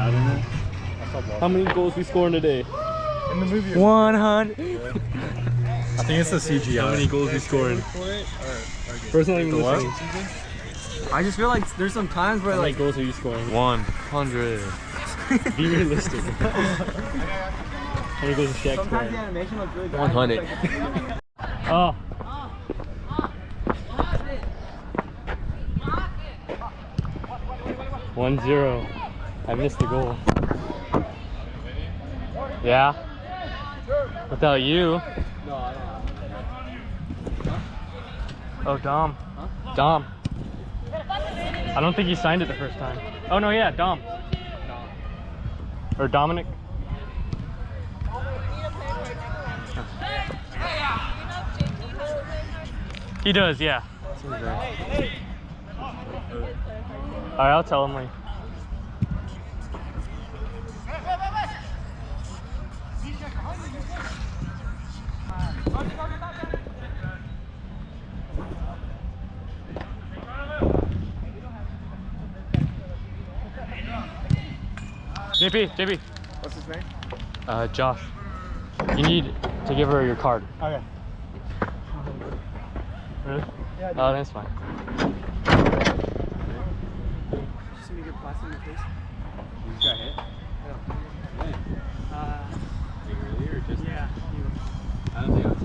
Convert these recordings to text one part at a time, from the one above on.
bad in it. How many goals we scoring today? In the movie. 100. I think it's the CGI. How many goals we scoring? First, not even listening. I just feel like there's some times where How many like goals are you scoring? 100. Be realistic. How many goals is Shaq sometimes scoring? the animation looks really good. 100. Oh. One zero. I missed the goal. Yeah. Without you. No, I don't. Oh, Dom. Huh? Dom. I don't think he signed it the first time. Oh no, yeah, Dom. Or Dominic. He does, yeah. Alright, I'll tell him. Like. JP. What's his name? Josh. You need to give her your card. Okay. Really? Yeah. Oh, that's fine. Just see me get blasted in the face. You just got hit? Yeah. When? Really, or just? Yeah. I don't think I was.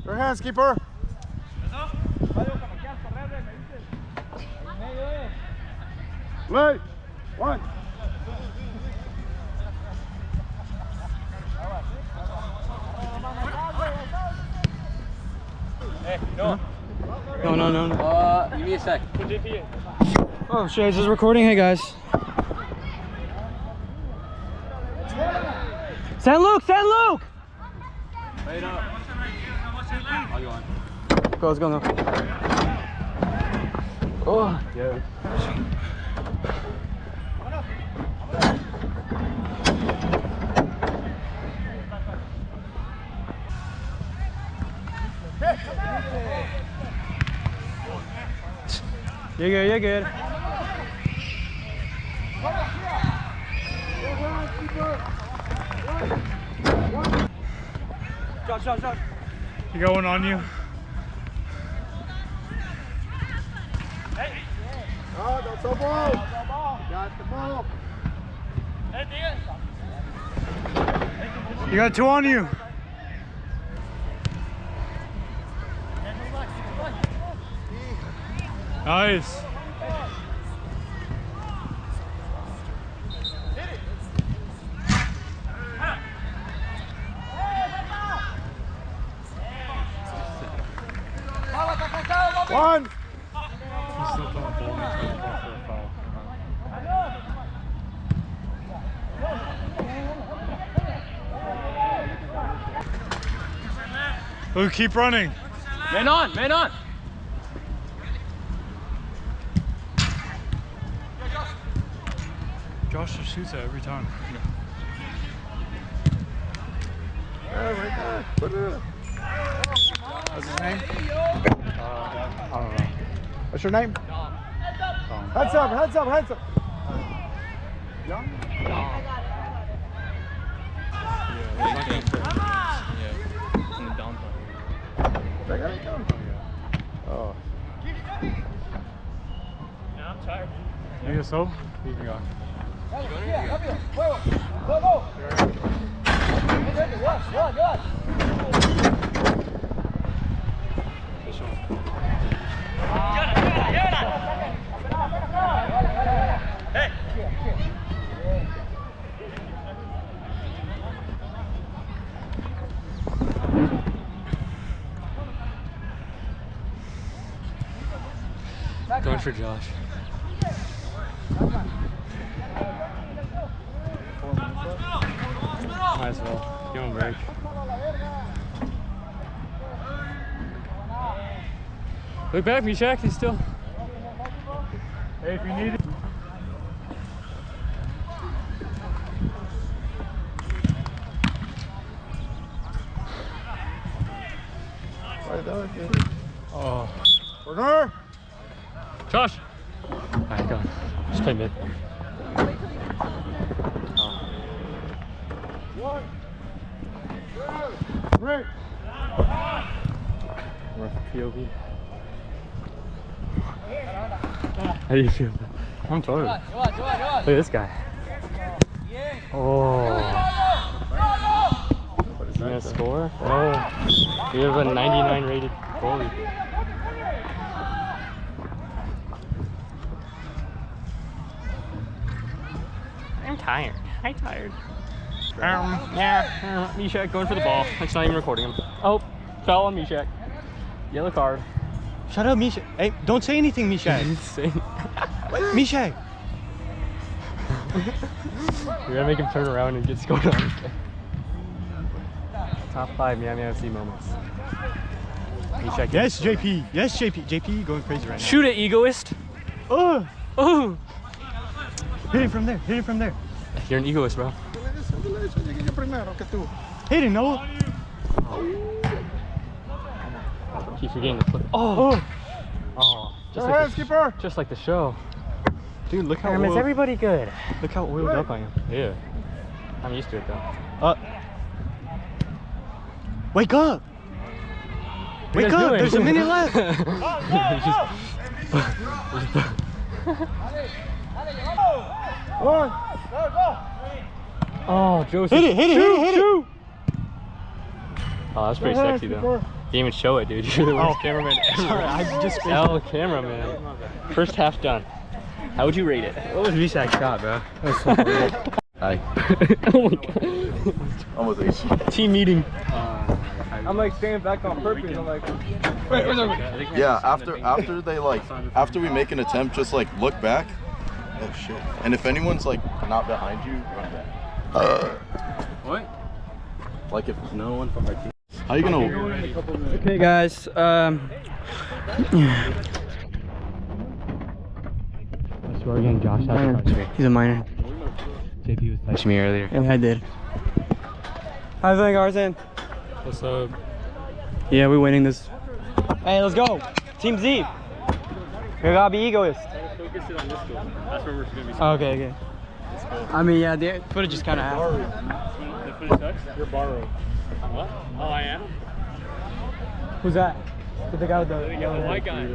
Your hands, keeper. Play. One. Hey, no. No. Give me a sec. Oh shit, is this recording? Hey guys. San Luke! Wait up. I'll go on. Go, let's go now. Oh, yeah. You're good. Josh. You got one on you? Oh, don't throw ball. Got the ball. You got two on you. Nice. One. He's still throwing ball and he's going for a foul. Luke, keep running. Man on. Josh just shoots it every time. Yeah, right there. Put it in. What's his name? I don't know. What's your name? Tom. Heads up. Young? In the down part. They got it done. Oh. Yeah, I'm tired. You need a soap? You can go. Hey! Going for Josh. Might as well. Give him a break. Look back, Mishak, he's still. Hey, if you need it. Oh. Corner. Josh! Alright, go. Just play mid. Right. POV. How do you feel? I'm tired. Look at this guy. Oh. Is he gonna score? Oh. We have a 99 rated goalie. I'm tired. I'm tired. Yeah. Mishak going for the ball. It's not even recording him. Oh, foul on Mishak. Yellow card. Shut up, Misha. Hey, don't say anything, Misha. Misha. We're gonna make him turn around and get scored on. Top 5 Meow Meow FC moments. Mishak. Yes, JP. Yes, JP. JP going crazy right now. Shoot it, egoist. Oh. Oh. Hit it from there. Hit it from there. You're an egoist, bro. Hit it, Noah. Keep forgetting to flip. Oh. Oh. Just like the show. Dude, look how Is oiled, everybody good? look how oiled up I am. Yeah. I'm used to it though. Wake up! What are Wake you up! doing? There's a minute left. Oh, Joseph. Hit it! Hit it! Hit it! Hit it! Oh, that's pretty sexy though. Didn't even show it, dude. You're the worst cameraman ever. Sorry, I just L cameraman. First half done. How would you rate it? What was Mishak's shot, bro? Hi. Oh my god. Almost 8. Team meeting. I'm like staying back on purpose. I'm like, Yeah, after we make an attempt, just like look back. Oh shit. And if anyone's like not behind you, run back. What? Like if no one from our team. How you gonna? okay, guys. We're getting Josh out of the country. He's a minor. JP was touching me earlier. Yeah, I did. How's it going, Arzan? What's up? Yeah, we're winning this. Hey, let's go. Team Z. We gotta be egoist. Focus it on this goal. That's where we're gonna be. Okay, okay. I mean, yeah, the footage is kind of half. The footage sucks? You're borrowing. What? Oh, I am? Who's that? The guy with the white guy.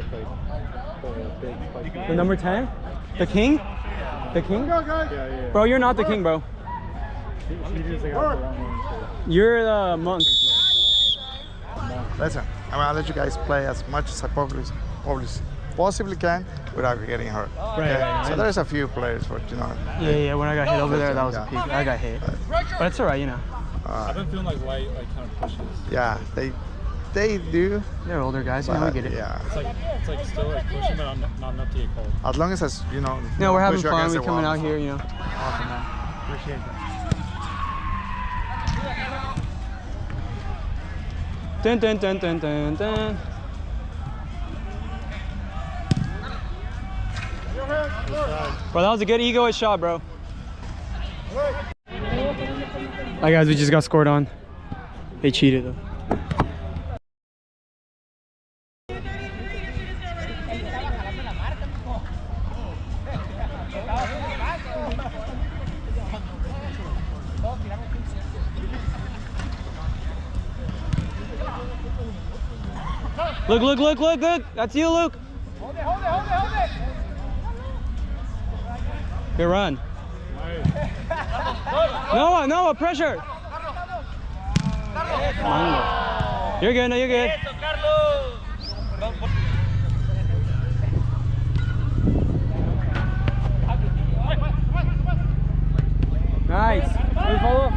The number 10? The king? The king? Yeah. Bro, you're not the king, bro. You're the monk. Listen, I'll let you guys play as much as I possibly can without getting hurt. Right. So there's a few players, but you know. Yeah, when I got hit over there, that was a peak. I got hit. But it's alright, you know. I've been feeling like White kind of pushes. Yeah, they do. They're older guys, you know, we get it. Yeah. It's like still like pushing, but not enough to get cold. As long as you know. No, we're having push you fun. against We're the coming wall. out here, you know. Awesome, man. Appreciate that. Dun dun dun dun dun dun. Bro, that was a good egoist shot, bro. Alright guys, we just got scored on. They cheated though. Look. That's you, Luke. Hold it. Good run. Noah, pressure. You're good, you're good. Nice. Can you follow?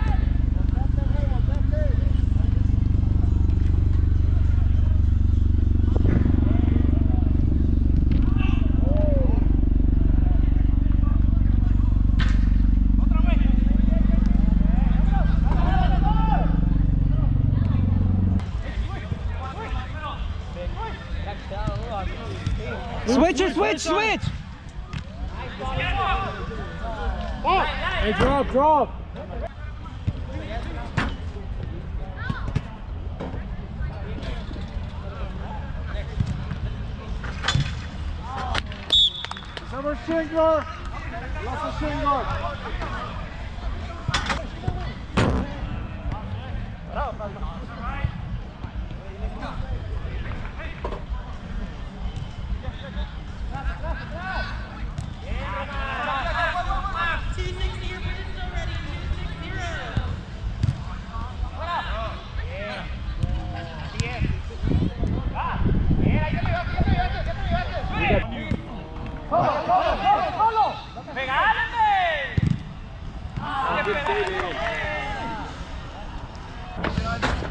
Switch! Hey, drop! Shingler! Lost a Shingler!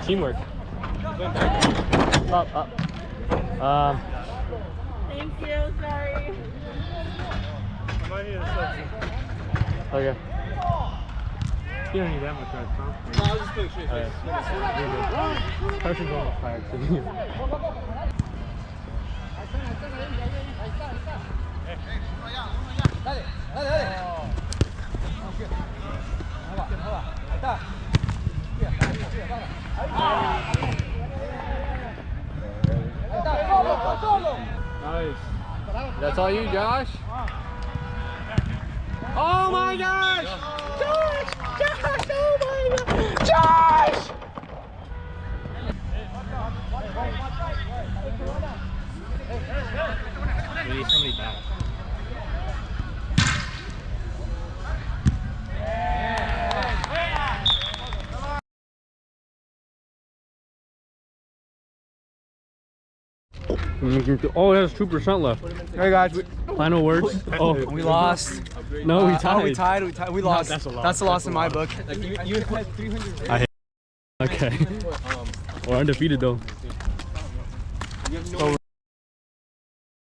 Teamwork. Up. Thank you, sorry. Okay. You don't need that much rest, huh? No, I'll just put it straight face. Pressure's almost higher to you. Nice. That's all you, Josh? Oh my gosh! Josh! Josh! Oh my gosh! Josh! We need somebody back. Oh, it has 2% left. Hey guys, Final words. Oh, we lost. No, we tied. We tied. We lost. That's a loss. That's a loss in my book. Okay. We're undefeated though.